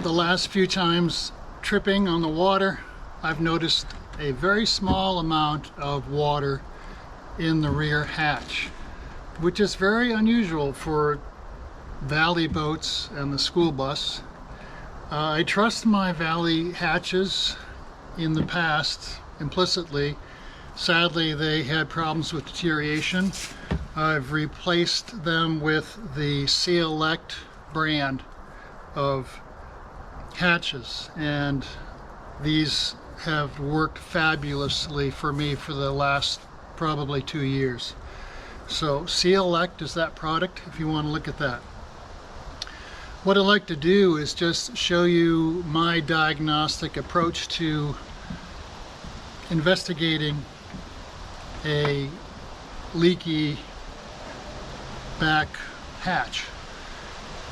the last few times tripping on the water, I've noticed a very small amount of water in the rear hatch, which is very unusual for valley boats and the school bus. I trust my valley hatches in the past implicitly. Sadly, they had problems with deterioration. I've replaced them with the Select brand of hatches, and these have worked fabulously for me for the last probably 2 years. So Select is that product if you want to look at that. What I'd like to do is just show you my diagnostic approach to investigating a leaky back hatch.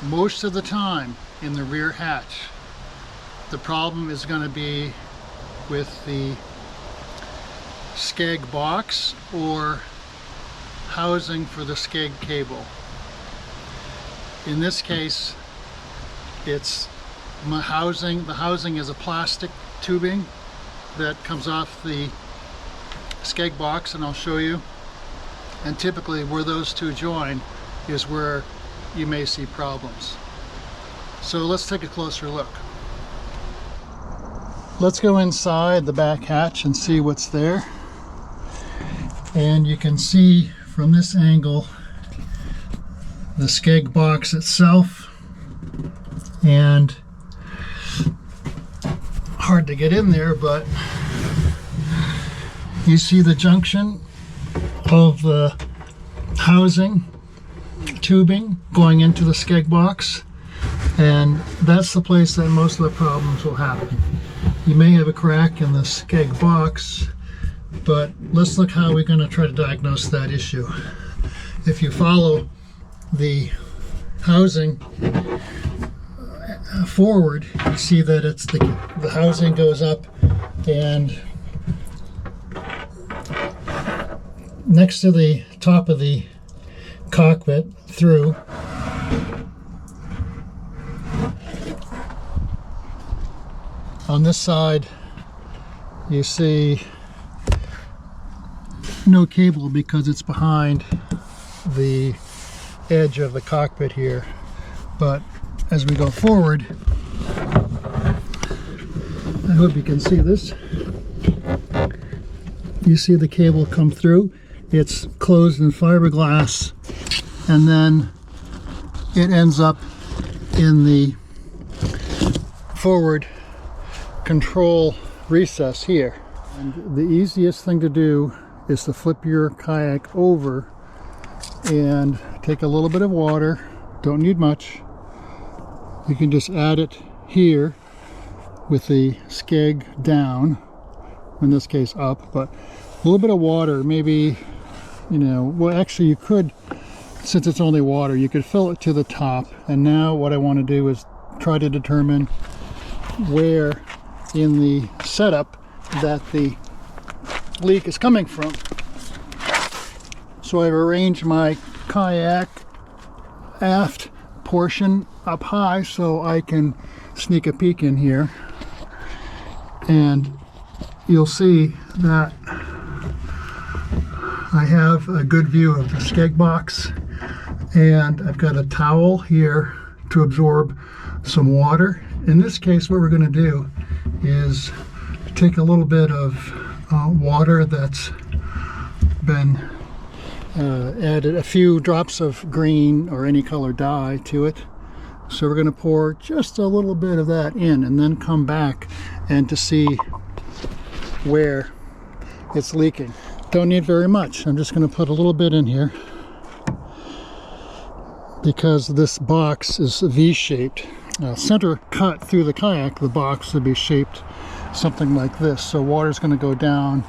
Most of the time in the rear hatch, the problem is going to be with the Skeg box or housing for the Skeg cable. In this case, it's my housing. The housing is a plastic tubing that comes off the Skeg box, and I'll show you. And typically where those two join is where you may see problems. So let's take a closer look. Let's go inside the back hatch and see what's there. And you can see from this angle the Skeg box itself, and hard to get in there, but you see the junction of the housing tubing going into the Skeg box, and that's the place that most of the problems will happen. You may have a crack in the Skeg box, but let's look how we're going to try to diagnose that issue. If you follow the housing forward, you see that it's the housing goes up, and next to the top of the cockpit through, on this side you see no cable because it's behind the edge of the cockpit here. But as we go forward, I hope you can see this. You see the cable come through. It's closed in fiberglass, and then it ends up in the forward control recess here. And the easiest thing to do is to flip your kayak over and take a little bit of water. Don't need much. You can just add it here with the Skeg down, in this case up, but a little bit of water, maybe, you know, well, actually you could, since it's only water, you could fill it to the top. And now what I want to do is try to determine where in the setup that the leak is coming from. So I've arranged my kayak aft portion up high so I can sneak a peek in here, and you'll see that I have a good view of the Skeg box, and I've got a towel here to absorb some water. In this case, what we're going to do is take a little bit of water that's been added, a few drops of green or any color dye to it. So we're going to pour just a little bit of that in, and then come back and to see where it's leaking. Don't need very much. I'm just going to put a little bit in here because this box is V-shaped. Center cut through the kayak, the box would be shaped something like this. So water's going to go down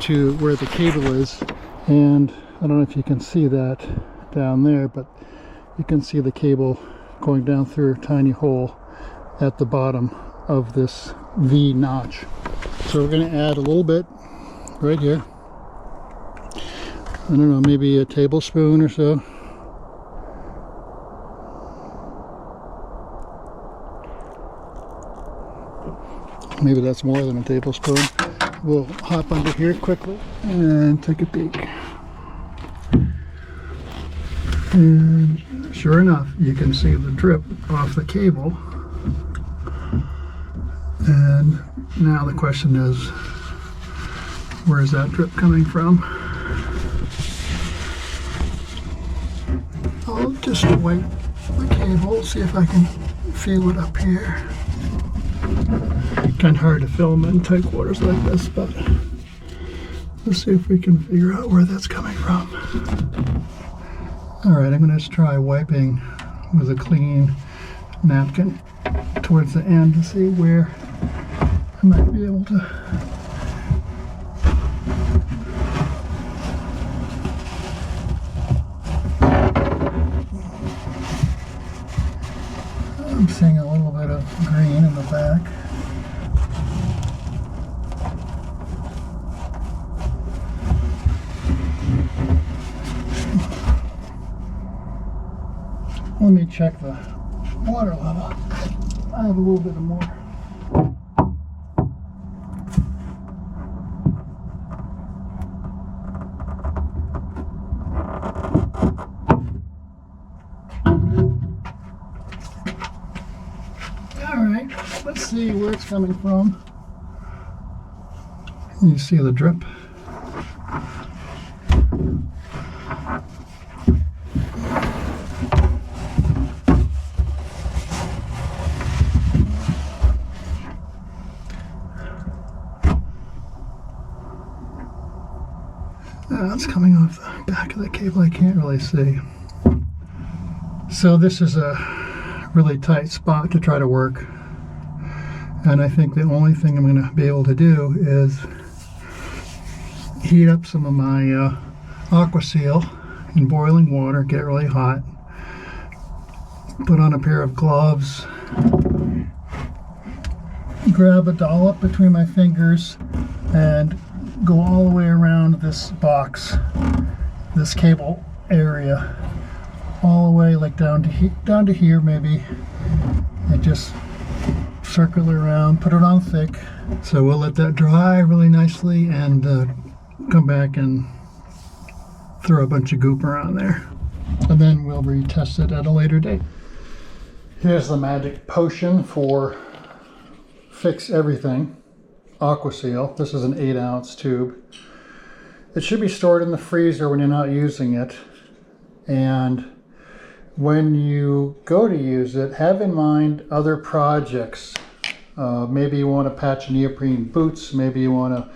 to where the cable is, and I don't know if you can see that down there, but you can see the cable going down through a tiny hole at the bottom of this V notch. So we're going to add a little bit right here. I don't know, maybe a tablespoon or so. Maybe that's more than a tablespoon. We'll hop under here quickly and take a peek. And sure enough, you can see the drip off the cable. And now the question is, where is that drip coming from? I'll just wipe the cable, see if I can feel it up here. Kind of hard to film in tight quarters like this, but let's see if we can figure out where that's coming from. Alright, I'm going to just try wiping with a clean napkin towards the end to see where I might be able to. I'm seeing a little bit of green in the back. Let me check the water level. I have a little bit of more. Alright, let's see where it's coming from. You see the drip. It's coming off the back of the cable. I can't really see. So this is a really tight spot to try to work. And I think the only thing I'm going to be able to do is heat up some of my aqua seal in boiling water, get really hot, put on a pair of gloves, grab a dollop between my fingers, and go all the way around this box, this cable area, all the way like down to here maybe, and just circle it around, put it on thick. So we'll let that dry really nicely and come back and throw a bunch of goop around there, and then we'll retest it at a later date. Here's the magic potion for fix everything. Aqua Seal. This is an 8-ounce tube. It should be stored in the freezer when you're not using it, and when you go to use it, have in mind other projects. Maybe you want to patch neoprene boots, maybe you want to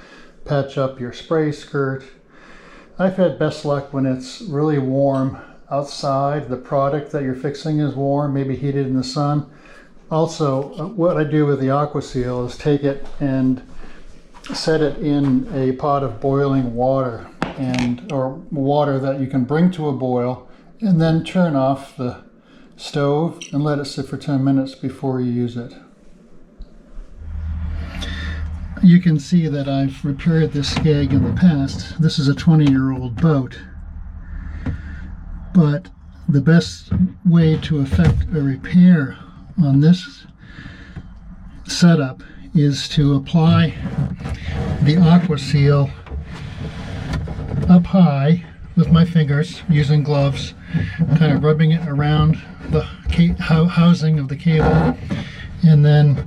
patch up your spray skirt. I've had best luck when it's really warm outside, the product that you're fixing is warm, maybe heated in the sun. Also, what I do with the Aqua Seal is take it and set it in a pot of boiling water, or water that you can bring to a boil, and then turn off the stove and let it sit for 10 minutes before you use it. You can see that I've repaired this Skeg in the past. This is a 20-year-old boat, but the best way to effect a repair on this setup is to apply the Aqua Seal up high with my fingers using gloves, kind of rubbing it around the housing of the cable, and then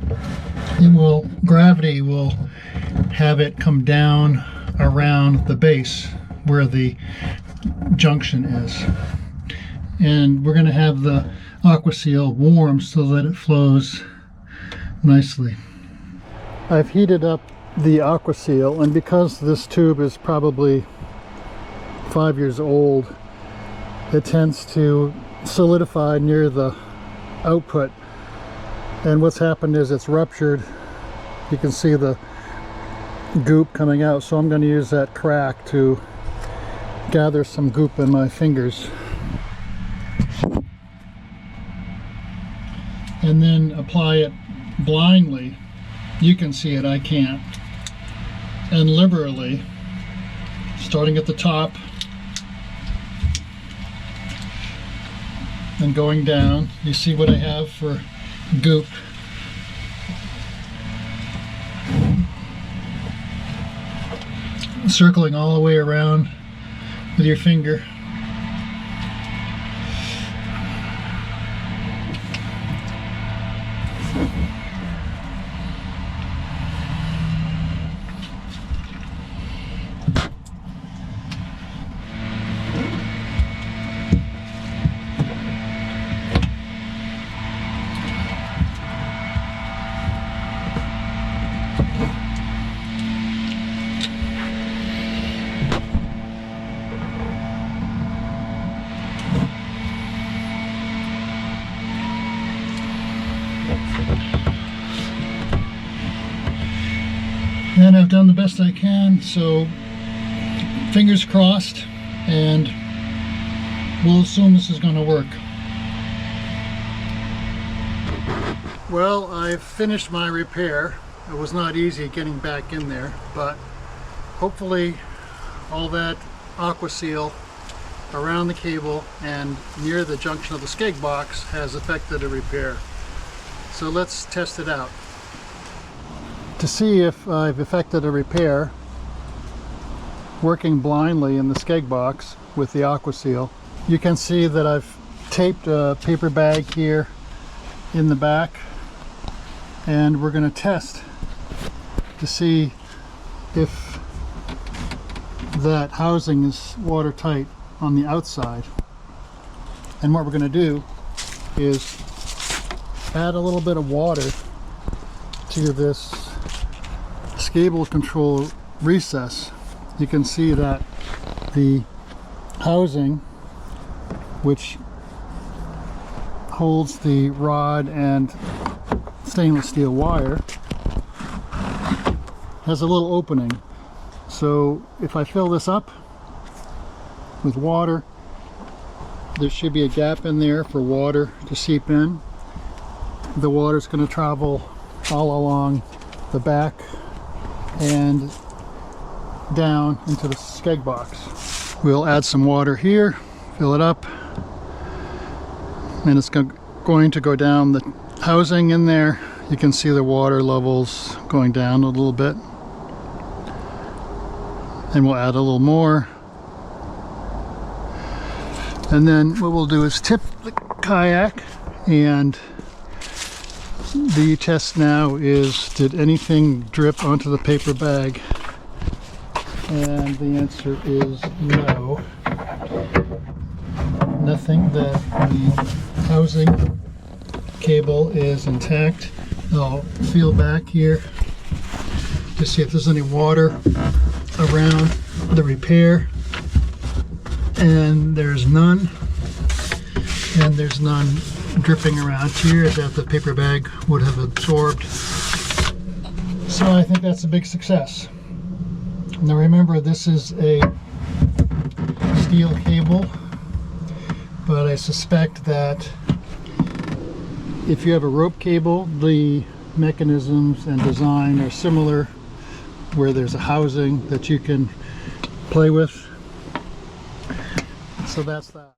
gravity will have it come down around the base where the junction is. And we're going to have the Aqua Seal warm so that it flows nicely. I've heated up the Aqua Seal, and because this tube is probably 5 years old, it tends to solidify near the output, and what's happened is it's ruptured. You can see the goop coming out, so I'm going to use that crack to gather some goop in my fingers and then apply it blindly. You can see it, I can't. And liberally, starting at the top and going down. You see what I have for goop. circling all the way around with your finger. And I've done the best I can, so fingers crossed, and we'll assume this is going to work. Well, I've finished my repair. It was not easy getting back in there, but hopefully all that aqua seal around the cable and near the junction of the Skeg box has affected a repair. So let's test it out. To see if I've effected a repair, working blindly in the Skeg box with the aqua seal, you can see that I've taped a paper bag here in the back, and we're going to test to see if that housing is watertight on the outside. And what we're going to do is add a little bit of water to this cable control recess. You can see that the housing, which holds the rod and stainless steel wire, has a little opening. So if I fill this up with water, there should be a gap in there for water to seep in. The water is going to travel all along the back and down into the Skeg box. We'll add some water here, fill it up, and it's going to go down the housing in there. You can see the water levels going down a little bit, and we'll add a little more. And then what we'll do is tip the kayak, and the test now is, did anything drip onto the paper bag? And the answer is no. Nothing. That the housing cable is intact. I'll feel back here to see if there's any water around the repair, and there's none. And there's none dripping around here that the paper bag would have absorbed. So I think that's a big success. Now remember, this is a steel cable, but I suspect that if you have a rope cable, the mechanisms and design are similar, where there's a housing that you can play with. So that's that.